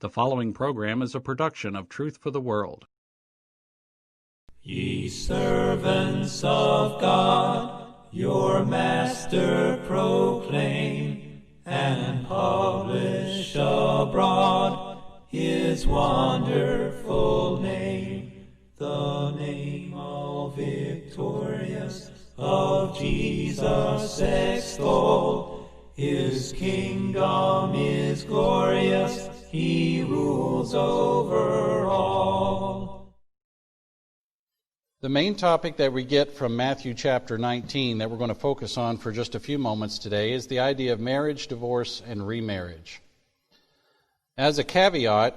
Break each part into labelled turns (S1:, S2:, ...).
S1: The following program is a production of Truth for the World.
S2: Ye servants of God, your Master proclaim, and publish abroad His wonderful name, the name all victorious of Jesus extol. His kingdom is glorious, He rules over all.
S3: The main topic that we get from Matthew chapter 19 that we're going to focus on for just a few moments today is the idea of marriage, divorce, and remarriage. As a caveat,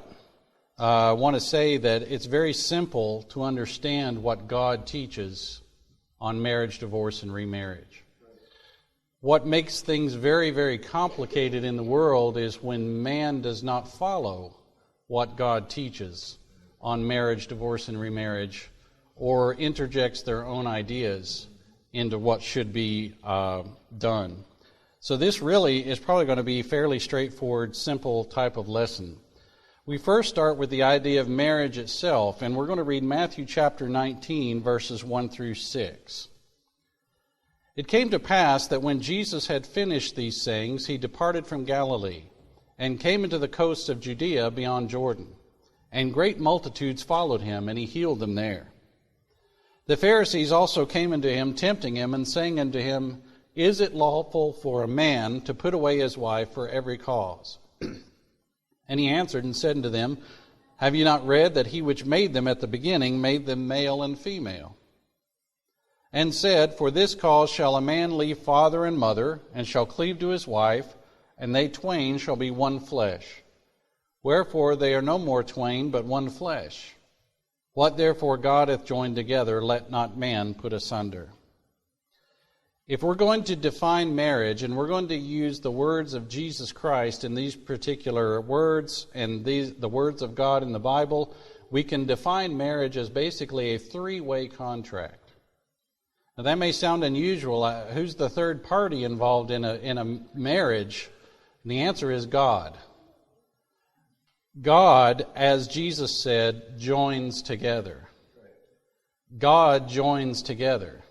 S3: I want to say that it's very simple to understand what God teaches on marriage, divorce, and remarriage. What makes things very, very complicated in the world is when man does not follow what God teaches on marriage, divorce, and remarriage, or interjects their own ideas into what should be done. So this really is probably going to be a fairly straightforward, simple type of lesson. We first start with the idea of marriage itself, and we're going to read Matthew chapter 19, verses 1 through 6. It came to pass that when Jesus had finished these sayings, he departed from Galilee, and came into the coasts of Judea beyond Jordan. And great multitudes followed him, and he healed them there. The Pharisees also came unto him, tempting him, and saying unto him, Is it lawful for a man to put away his wife for every cause? And he answered and said unto them, Have ye not read that he which made them at the beginning made them male and female? And said, For this cause shall a man leave father and mother, and shall cleave to his wife, and they twain shall be one flesh. Wherefore they are no more twain, but one flesh. What therefore God hath joined together, let not man put asunder. If we're going to define marriage, and we're going to use the words of Jesus Christ in these particular words, and the words of God in the Bible, we can define marriage as basically a three-way contract. Now that may sound unusual. Who's the third party involved in a marriage? And the answer is God. God, as Jesus said, joins together. God joins together.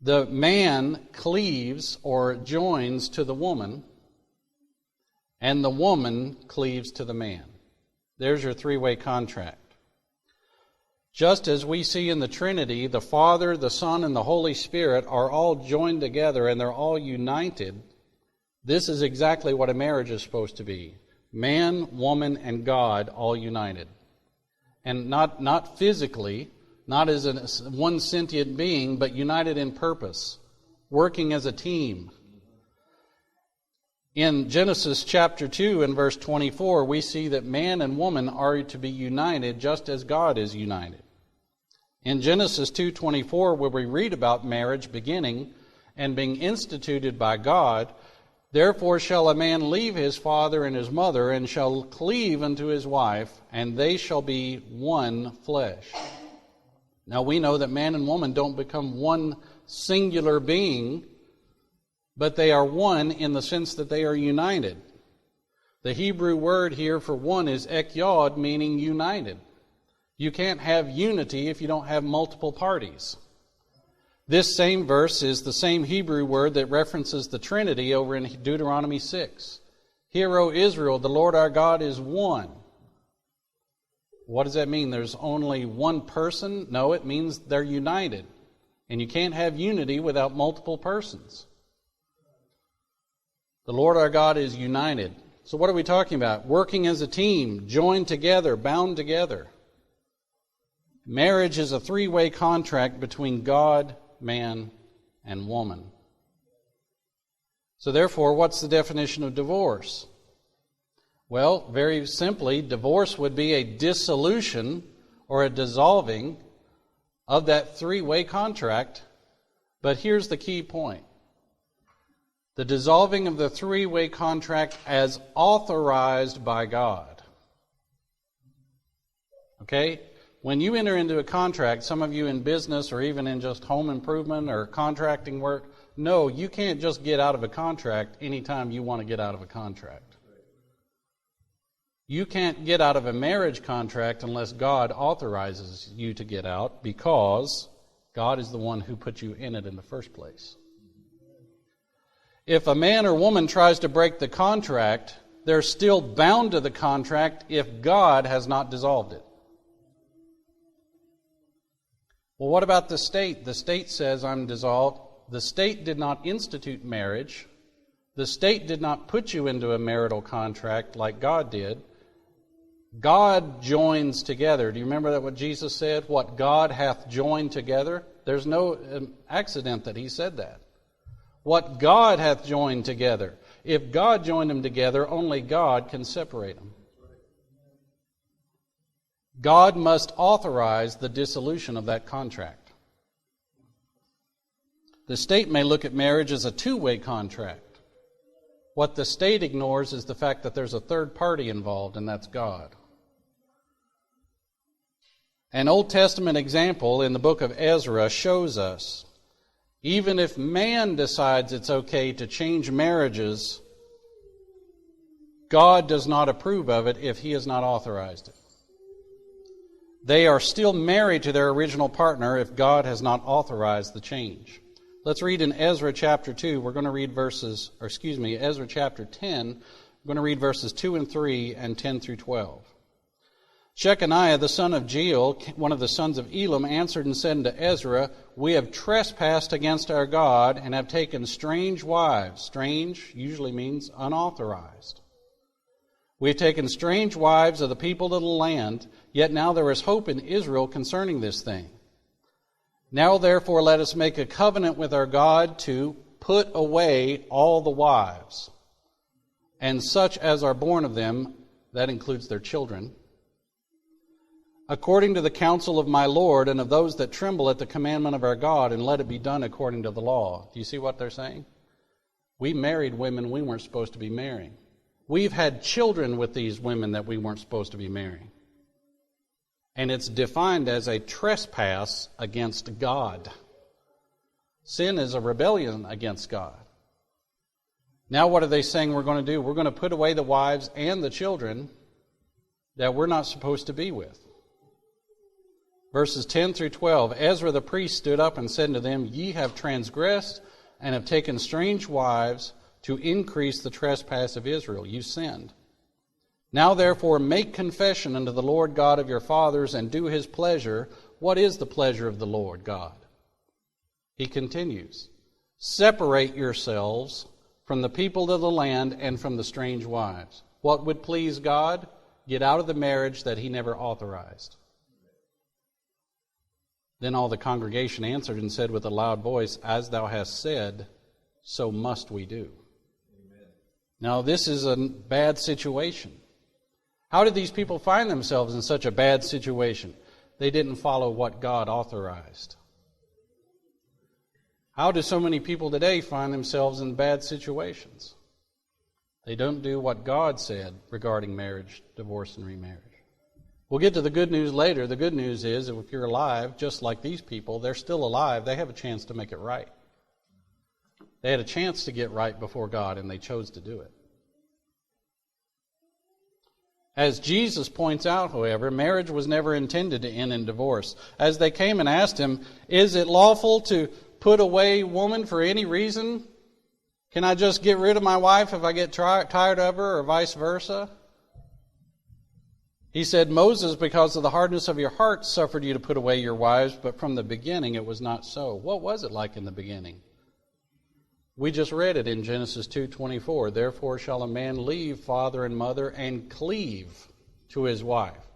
S3: The man cleaves or joins to the woman, and the woman cleaves to the man. There's your three-way contract. Just as we see in the Trinity, the Father, the Son, and the Holy Spirit are all joined together and they're all united, this is exactly what a marriage is supposed to be. Man, woman, and God all united. And not physically, not as one sentient being, but united in purpose, working as a team. In Genesis chapter 2 and verse 24, we see that man and woman are to be united just as God is united. In Genesis 2:24, where we read about marriage beginning and being instituted by God, Therefore shall a man leave his father and his mother, and shall cleave unto his wife, and they shall be one flesh. Now we know that man and woman don't become one singular being, but they are one in the sense that they are united. The Hebrew word here for one is ekyod, meaning united. You can't have unity if you don't have multiple parties. This same verse is the same Hebrew word that references the Trinity over in Deuteronomy 6. Hear, O Israel, the Lord our God is one. What does that mean? There's only one person? No, it means they're united. And you can't have unity without multiple persons. The Lord our God is united. So what are we talking about? Working as a team, joined together, bound together. Marriage is a three-way contract between God, man, and woman. So therefore, what's the definition of divorce? Well, very simply, divorce would be a dissolution or a dissolving of that three-way contract. But here's the key point. The dissolving of the three-way contract as authorized by God. Okay? When you enter into a contract, some of you in business or even in just home improvement or contracting work, no, you can't just get out of a contract anytime you want to get out of a contract. You can't get out of a marriage contract unless God authorizes you to get out, because God is the one who put you in it in the first place. If a man or woman tries to break the contract, they're still bound to the contract if God has not dissolved it. Well, what about the state? The state says, I'm dissolved. The state did not institute marriage. The state did not put you into a marital contract like God did. God joins together. Do you remember that what Jesus said? What God hath joined together? There's no accident that he said that. What God hath joined together. If God joined them together, only God can separate them. God must authorize the dissolution of that contract. The state may look at marriage as a two-way contract. What the state ignores is the fact that there's a third party involved, and that's God. An Old Testament example in the book of Ezra shows us, even if man decides it's okay to change marriages, God does not approve of it if he has not authorized it. They are still married to their original partner if God has not authorized the change. Let's read in Ezra chapter 2. We're going to read Ezra chapter 10. We're going to read verses 2 and 3 and 10 through 12. Shechaniah, the son of Jeiel, one of the sons of Elam, answered and said unto Ezra, We have trespassed against our God and have taken strange wives. Strange usually means unauthorized. We have taken strange wives of the people of the land, yet now there is hope in Israel concerning this thing. Now therefore let us make a covenant with our God to put away all the wives, and such as are born of them, that includes their children, according to the counsel of my Lord and of those that tremble at the commandment of our God, and let it be done according to the law. Do you see what they're saying? We married women we weren't supposed to be marrying. We've had children with these women that we weren't supposed to be marrying. And it's defined as a trespass against God. Sin is a rebellion against God. Now what are they saying we're going to do? We're going to put away the wives and the children that we're not supposed to be with. Verses 10 through 12, Ezra the priest stood up and said to them, Ye have transgressed and have taken strange wives to increase the trespass of Israel. You sinned. Now therefore make confession unto the Lord God of your fathers and do his pleasure. What is the pleasure of the Lord God? He continues, Separate yourselves from the people of the land and from the strange wives. What would please God? Get out of the marriage that he never authorized. Then all the congregation answered and said with a loud voice, As thou hast said, so must we do. Amen. Now this is a bad situation. How did these people find themselves in such a bad situation? They didn't follow what God authorized. How do so many people today find themselves in bad situations? They don't do what God said regarding marriage, divorce, and remarriage. We'll get to the good news later. The good news is, if you're alive, just like these people, they're still alive. They have a chance to make it right. They had a chance to get right before God, and they chose to do it. As Jesus points out, however, marriage was never intended to end in divorce. As they came and asked him, Is it lawful to put away woman for any reason? Can I just get rid of my wife if I get tired of her, or vice versa? He said, Moses, because of the hardness of your heart, suffered you to put away your wives, but from the beginning it was not so. What was it like in the beginning? We just read it in Genesis 2:24. Therefore shall a man leave father and mother and cleave to his wife.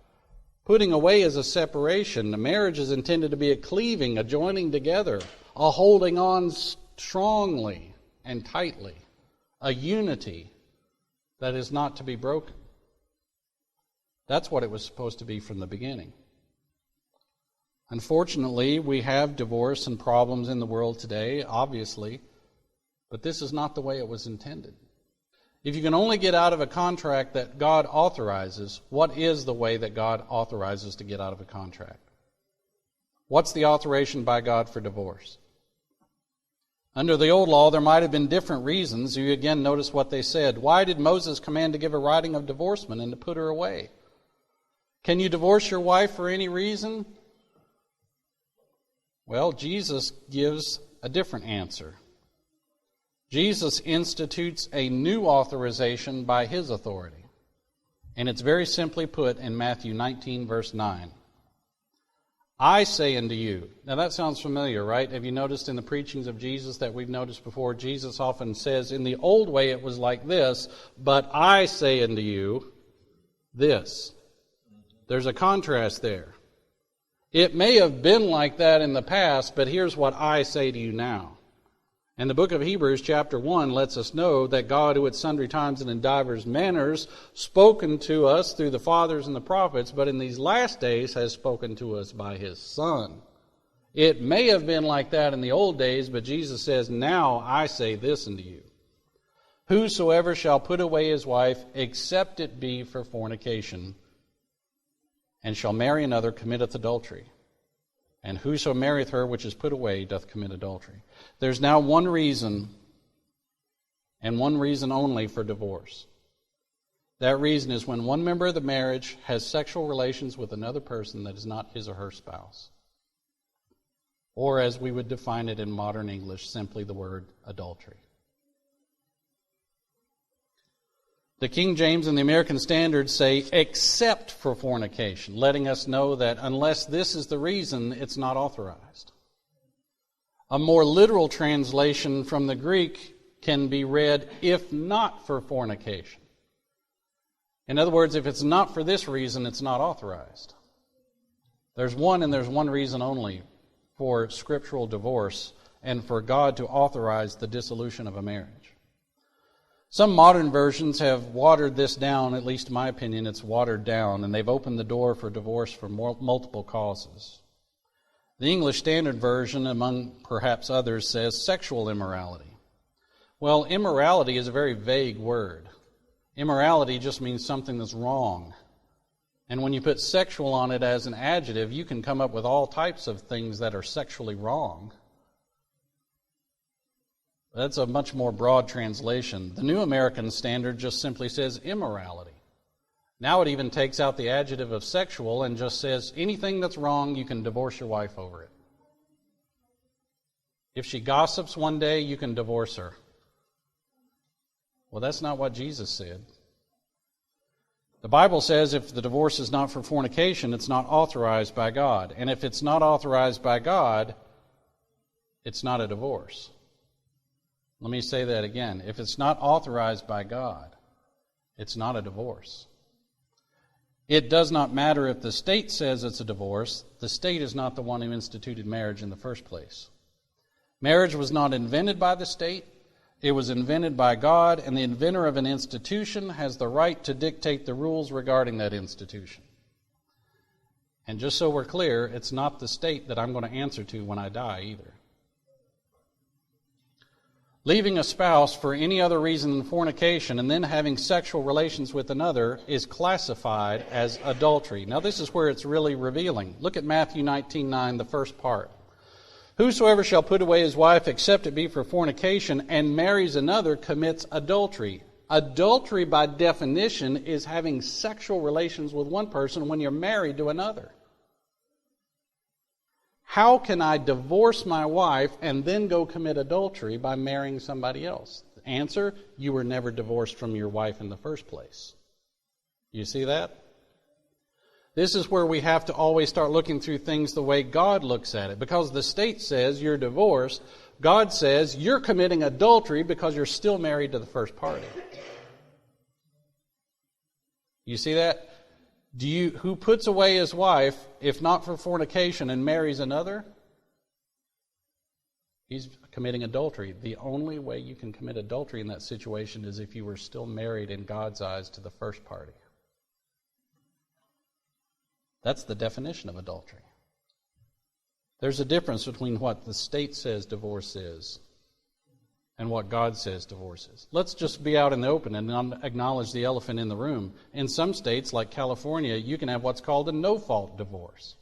S3: Putting away is a separation. The marriage is intended to be a cleaving, a joining together, a holding on strongly and tightly, a unity that is not to be broken. That's what it was supposed to be from the beginning. Unfortunately, we have divorce and problems in the world today, obviously, but this is not the way it was intended. If you can only get out of a contract that God authorizes, what is the way that God authorizes to get out of a contract? What's the authorization by God for divorce? Under the old law, there might have been different reasons. You again notice what they said. Why did Moses command to give a writing of divorcement and to put her away? Can you divorce your wife for any reason? Well, Jesus gives a different answer. Jesus institutes a new authorization by his authority. And it's very simply put in Matthew 19, verse 9. I say unto you. Now that sounds familiar, right? Have you noticed in the preachings of Jesus that we've noticed before, Jesus often says, in the old way it was like this, but I say unto you this. There's a contrast there. It may have been like that in the past, but here's what I say to you now. And the book of Hebrews chapter 1 lets us know that God, who at sundry times and in divers manners spoken to us through the fathers and the prophets, but in these last days has spoken to us by his Son. It may have been like that in the old days, but Jesus says, now I say this unto you. Whosoever shall put away his wife, except it be for fornication, and shall marry another, committeth adultery. And whoso marrieth her which is put away doth commit adultery. There's now one reason, and one reason only, for divorce. That reason is when one member of the marriage has sexual relations with another person that is not his or her spouse. Or as we would define it in modern English, simply the word adultery. The King James and the American Standard say, except for fornication, letting us know that unless this is the reason, it's not authorized. A more literal translation from the Greek can be read, if not for fornication. In other words, if it's not for this reason, it's not authorized. There's one and there's one reason only for scriptural divorce and for God to authorize the dissolution of a marriage. Some modern versions have watered this down, at least in my opinion, it's watered down, and they've opened the door for divorce for multiple causes. The English Standard Version, among perhaps others, says sexual immorality. Well, immorality is a very vague word. Immorality just means something that's wrong. And when you put sexual on it as an adjective, you can come up with all types of things that are sexually wrong. That's a much more broad translation. The New American Standard just simply says immorality. Now it even takes out the adjective of sexual and just says anything that's wrong, you can divorce your wife over it. If she gossips one day, you can divorce her. Well, that's not what Jesus said. The Bible says if the divorce is not for fornication, it's not authorized by God. And if it's not authorized by God, it's not a divorce. Let me say that again. If it's not authorized by God, it's not a divorce. It does not matter if the state says it's a divorce. The state is not the one who instituted marriage in the first place. Marriage was not invented by the state. It was invented by God, and the inventor of an institution has the right to dictate the rules regarding that institution. And just so we're clear, it's not the state that I'm going to answer to when I die either. Leaving a spouse for any other reason than fornication and then having sexual relations with another is classified as adultery. Now this is where it's really revealing. Look at Matthew 19:9, the first part. Whosoever shall put away his wife except it be for fornication and marries another commits adultery. Adultery by definition is having sexual relations with one person when you're married to another. How can I divorce my wife and then go commit adultery by marrying somebody else? The answer, you were never divorced from your wife in the first place. You see that? This is where we have to always start looking through things the way God looks at it. Because the state says you're divorced, God says you're committing adultery because you're still married to the first party. You see that? Who puts away his wife, if not for fornication, and marries another? He's committing adultery. The only way you can commit adultery in that situation is if you were still married in God's eyes to the first party. That's the definition of adultery. There's a difference between what the state says divorce is and what God says divorce is. Let's just be out in the open and acknowledge the elephant in the room. In some states, like California, you can have what's called a no-fault divorce.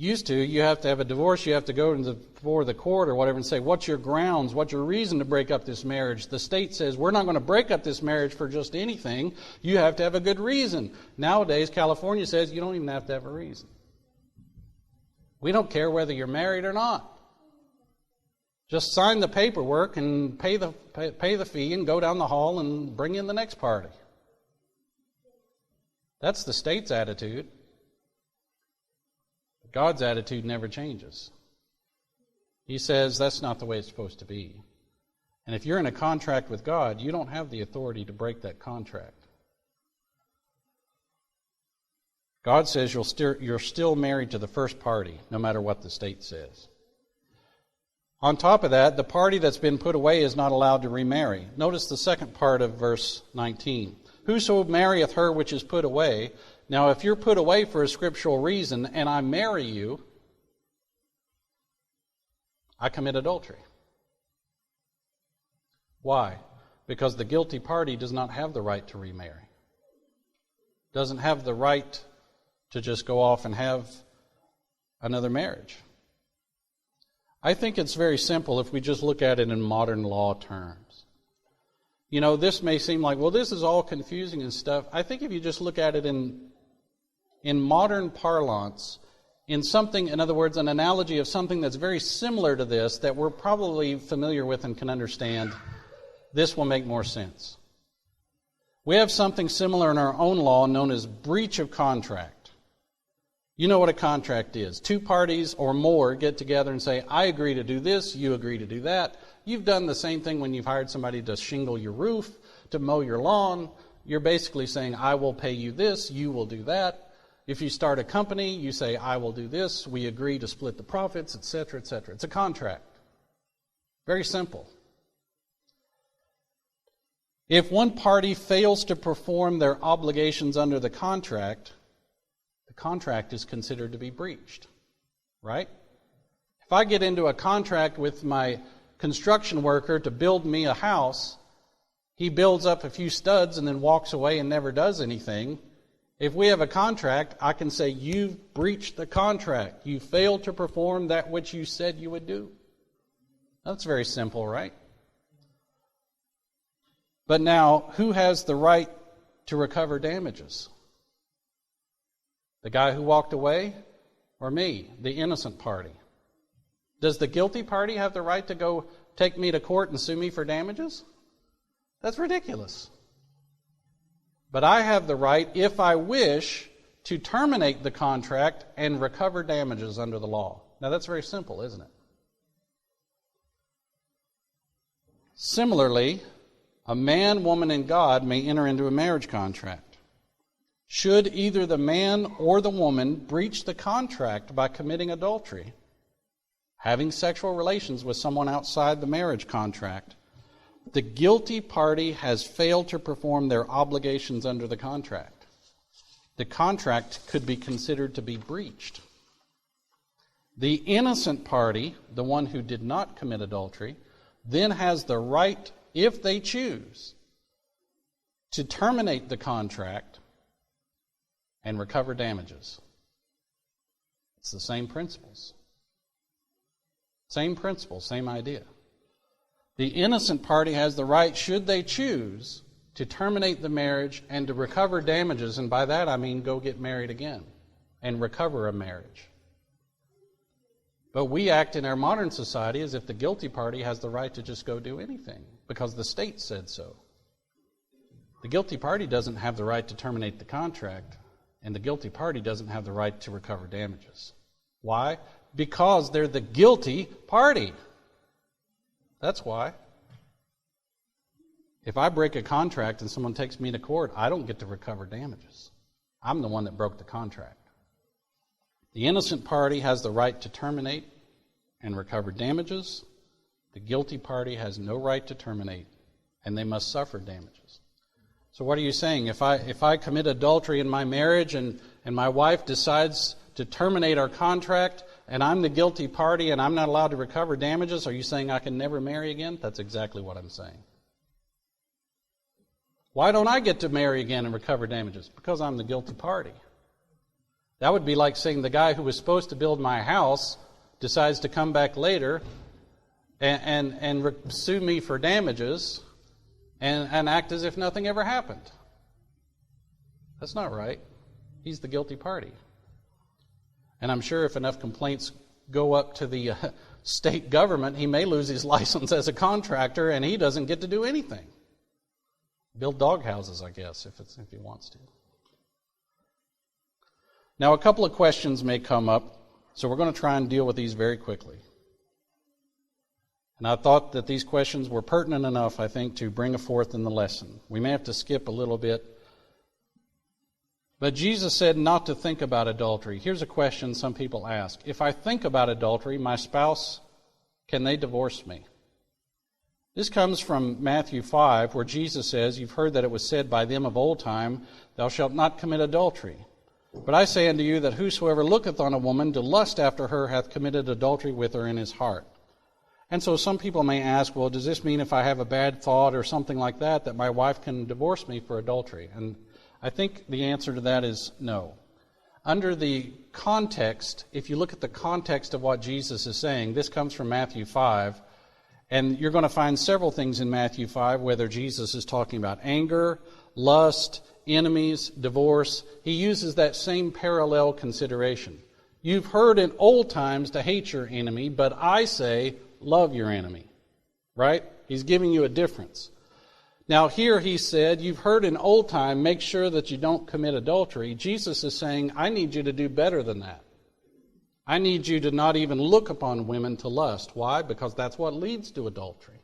S3: Used to, you have to have a divorce, you have to go before the court or whatever and say, what's your grounds, what's your reason to break up this marriage? The state says, we're not going to break up this marriage for just anything. You have to have a good reason. Nowadays, California says you don't even have to have a reason. We don't care whether you're married or not. Just sign the paperwork and pay the fee and go down the hall and bring in the next party. That's the state's attitude. God's attitude never changes. He says that's not the way it's supposed to be. And if you're in a contract with God, you don't have the authority to break that contract. God says you're still married to the first party, no matter what the state says. On top of that, the party that's been put away is not allowed to remarry. Notice the second part of verse 19. Whoso marrieth her which is put away. Now, if you're put away for a scriptural reason and I marry you, I commit adultery. Why? Because the guilty party does not have the right to remarry. Doesn't have the right to just go off and have another marriage. I think it's very simple if we just look at it in modern law terms. You know, this may seem like, well, this is all confusing and stuff. I think if you just look at it in modern parlance, in something, in other words, an analogy of something that's very similar to this, that we're probably familiar with and can understand, this will make more sense. We have something similar in our own law known as breach of contract. You know what a contract is. Two parties or more get together and say, I agree to do this, you agree to do that. You've done the same thing when you've hired somebody to shingle your roof, to mow your lawn. You're basically saying, I will pay you this, you will do that. If you start a company, you say, I will do this, we agree to split the profits, etc., etc. It's a contract. Very simple. If one party fails to perform their obligations under the contract is considered to be breached, right? If I get into a contract with my construction worker to build me a house, he builds up a few studs and then walks away and never does anything. If we have a contract, I can say, you've breached the contract. You failed to perform that which you said you would do. That's very simple, right? But now, who has the right to recover damages? The guy who walked away, or me, the innocent party? Does the guilty party have the right to go take me to court and sue me for damages? That's ridiculous. But I have the right, if I wish, to terminate the contract and recover damages under the law. Now that's very simple, isn't it? Similarly, a man, woman, and God may enter into a marriage contract. Should either the man or the woman breach the contract by committing adultery, having sexual relations with someone outside the marriage contract, the guilty party has failed to perform their obligations under the contract. The contract could be considered to be breached. The innocent party, the one who did not commit adultery, then has the right, if they choose, to terminate the contract and recover damages. It's the same principles. Same principle, same idea. The innocent party has the right, should they choose, to terminate the marriage and to recover damages, and by that I mean go get married again and recover a marriage. But we act in our modern society as if the guilty party has the right to just go do anything because the state said so. The guilty party doesn't have the right to terminate the contract, and the guilty party doesn't have the right to recover damages. Why? Because they're the guilty party. That's why. If I break a contract and someone takes me to court, I don't get to recover damages. I'm the one that broke the contract. The innocent party has the right to terminate and recover damages. The guilty party has no right to terminate, and they must suffer damages. So what are you saying? If I commit adultery in my marriage and my wife decides to terminate our contract and I'm the guilty party and I'm not allowed to recover damages, are you saying I can never marry again? That's exactly what I'm saying. Why don't I get to marry again and recover damages? Because I'm the guilty party. That would be like saying the guy who was supposed to build my house decides to come back later and sue me for damages and act as if nothing ever happened. That's not right. He's the guilty party. And I'm sure if enough complaints go up to the state government, he may lose his license as a contractor and he doesn't get to do anything. Build dog houses, I guess, if he wants to. Now, a couple of questions may come up, so we're going to try and deal with these very quickly. And I thought that these questions were pertinent enough, I think, to bring forth in the lesson. We may have to skip a little bit. But Jesus said not to think about adultery. Here's a question some people ask. If I think about adultery, my spouse, can they divorce me? This comes from Matthew 5, where Jesus says, "You've heard that it was said by them of old time, thou shalt not commit adultery. But I say unto you that whosoever looketh on a woman to lust after her hath committed adultery with her in his heart." And so some people may ask, well, does this mean if I have a bad thought or something like that my wife can divorce me for adultery? And I think the answer to that is no. Under the context, if you look at the context of what Jesus is saying, this comes from Matthew 5, and you're going to find several things in Matthew 5, whether Jesus is talking about anger, lust, enemies, divorce. He uses that same parallel consideration. You've heard in old times to hate your enemy, but I say love your enemy. Right? He's giving you a difference. Now here he said, you've heard in old time, make sure that you don't commit adultery. Jesus is saying, I need you to do better than that. I need you to not even look upon women to lust. Why? Because that's what leads to adultery.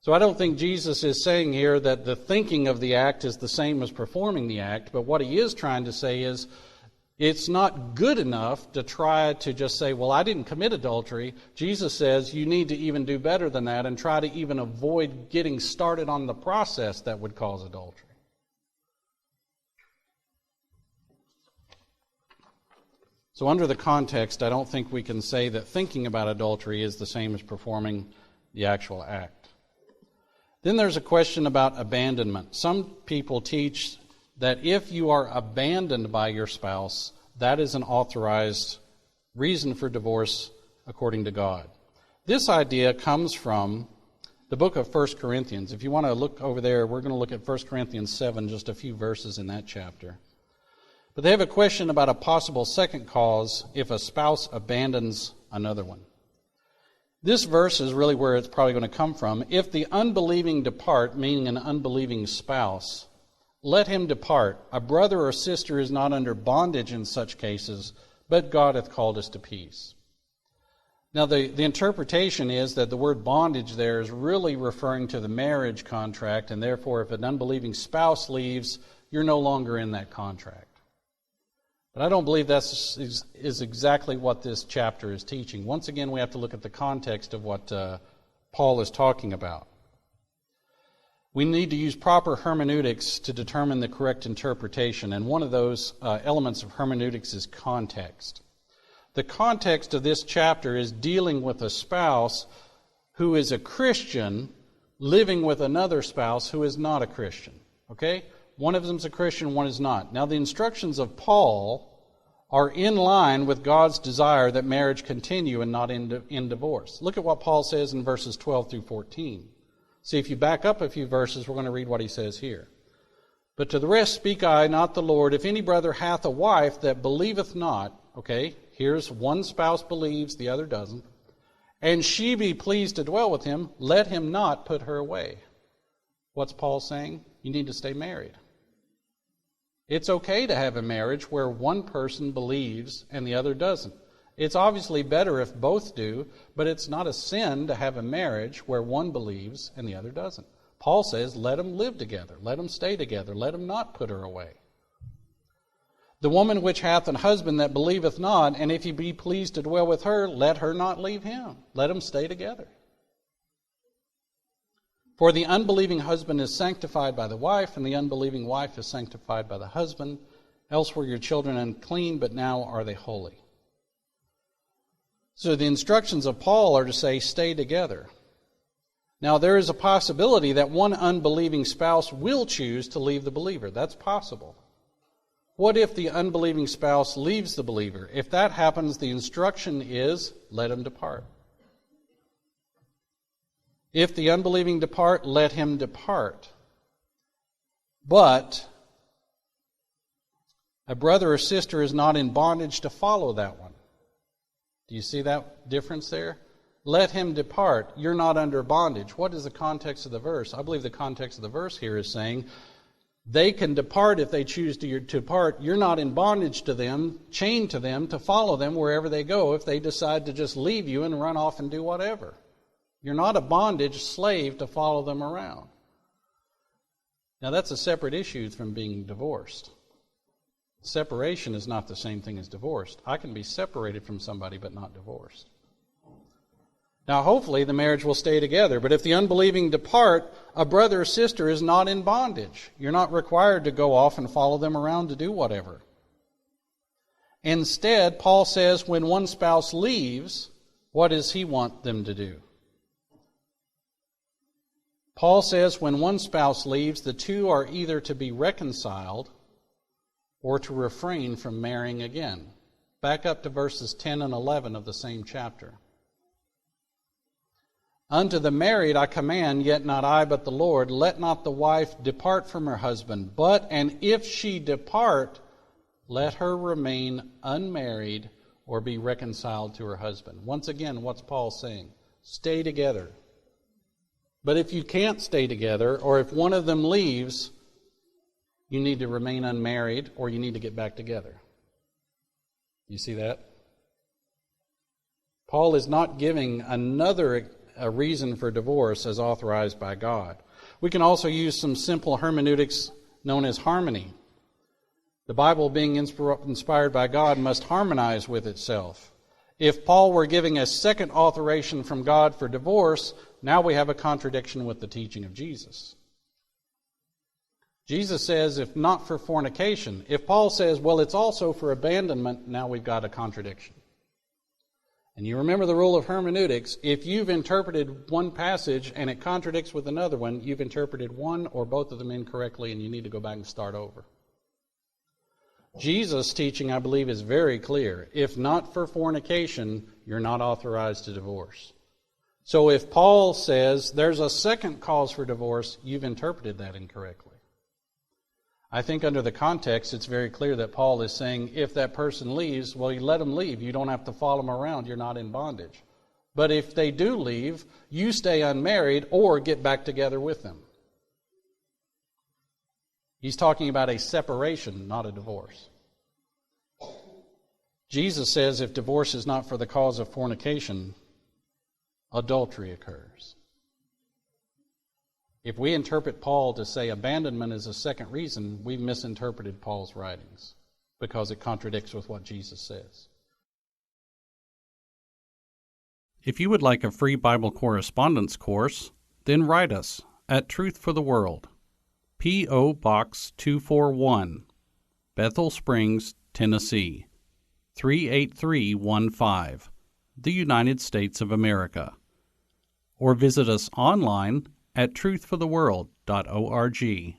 S3: So I don't think Jesus is saying here that the thinking of the act is the same as performing the act, but what he is trying to say is it's not good enough to try to just say, well, I didn't commit adultery. Jesus says you need to even do better than that and try to even avoid getting started on the process that would cause adultery. So under the context, I don't think we can say that thinking about adultery is the same as performing the actual act. Then there's a question about abandonment. Some people teach that if you are abandoned by your spouse, that is an authorized reason for divorce according to God. This idea comes from the book of 1 Corinthians. If you want to look over there, we're going to look at 1 Corinthians 7, just a few verses in that chapter. But they have a question about a possible second cause if a spouse abandons another one. This verse is really where it's probably going to come from. If the unbelieving depart, meaning an unbelieving spouse, let him depart. A brother or sister is not under bondage in such cases, but God hath called us to peace. Now the interpretation is that the word bondage there is really referring to the marriage contract, and therefore if an unbelieving spouse leaves, you're no longer in that contract. But I don't believe that is exactly what this chapter is teaching. Once again, we have to look at the context of what Paul is talking about. We need to use proper hermeneutics to determine the correct interpretation, and one of those elements of hermeneutics is context. The context of this chapter is dealing with a spouse who is a Christian living with another spouse who is not a Christian. Okay? One of them is a Christian, one is not. Now, the instructions of Paul are in line with God's desire that marriage continue and not in divorce. Look at what Paul says in verses 12 through 14. See, if you back up a few verses, we're going to read what he says here. But to the rest speak I, not the Lord. If any brother hath a wife that believeth not, okay, here's one spouse believes, the other doesn't, and she be pleased to dwell with him, let him not put her away. What's Paul saying? You need to stay married. It's okay to have a marriage where one person believes and the other doesn't. It's obviously better if both do, but it's not a sin to have a marriage where one believes and the other doesn't. Paul says, let them live together, let them stay together, let them not put her away. The woman which hath an husband that believeth not, and if he be pleased to dwell with her, let her not leave him. Let them stay together. For the unbelieving husband is sanctified by the wife, and the unbelieving wife is sanctified by the husband. Else were your children unclean, but now are they holy. So the instructions of Paul are to say, stay together. Now there is a possibility that one unbelieving spouse will choose to leave the believer. That's possible. What if the unbelieving spouse leaves the believer? If that happens, the instruction is, let him depart. If the unbelieving depart, let him depart. But a brother or sister is not in bondage to follow that one. Do you see that difference there? Let him depart. You're not under bondage. What is the context of the verse? I believe the context of the verse here is saying they can depart if they choose to depart. You're not in bondage to them, chained to them, to follow them wherever they go if they decide to just leave you and run off and do whatever. You're not a bondage slave to follow them around. Now that's a separate issue from being divorced. Separation is not the same thing as divorced. I can be separated from somebody but not divorced. Now hopefully the marriage will stay together, but if the unbelieving depart, a brother or sister is not in bondage. You're not required to go off and follow them around to do whatever. Instead, Paul says when one spouse leaves, what does he want them to do? Paul says when one spouse leaves, the two are either to be reconciled or to refrain from marrying again. Back up to verses 10 and 11 of the same chapter. Unto the married I command, yet not I but the Lord, let not the wife depart from her husband, but, and if she depart, let her remain unmarried or be reconciled to her husband. Once again, what's Paul saying? Stay together. But if you can't stay together, or if one of them leaves, you need to remain unmarried or you need to get back together. You see that? Paul is not giving a reason for divorce as authorized by God. We can also use some simple hermeneutics known as harmony. The Bible, being inspired by God, must harmonize with itself. If Paul were giving a second authorization from God for divorce, now we have a contradiction with the teaching of Jesus. Jesus says, if not for fornication. If Paul says, well, it's also for abandonment, now we've got a contradiction. And you remember the rule of hermeneutics. If you've interpreted one passage and it contradicts with another one, you've interpreted one or both of them incorrectly and you need to go back and start over. Jesus' teaching, I believe, is very clear. If not for fornication, you're not authorized to divorce. So if Paul says there's a second cause for divorce, you've interpreted that incorrectly. I think under the context, it's very clear that Paul is saying if that person leaves, well, you let them leave. You don't have to follow them around. You're not in bondage. But if they do leave, you stay unmarried or get back together with them. He's talking about a separation, not a divorce. Jesus says if divorce is not for the cause of fornication, adultery occurs. If we interpret Paul to say abandonment is a second reason, we've misinterpreted Paul's writings because it contradicts with what Jesus says.
S1: If you would like a free Bible correspondence course, then write us at Truth for the World, P.O. Box 241, Bethel Springs, Tennessee, 38315, the United States of America. Or visit us online at truthfortheworld.org.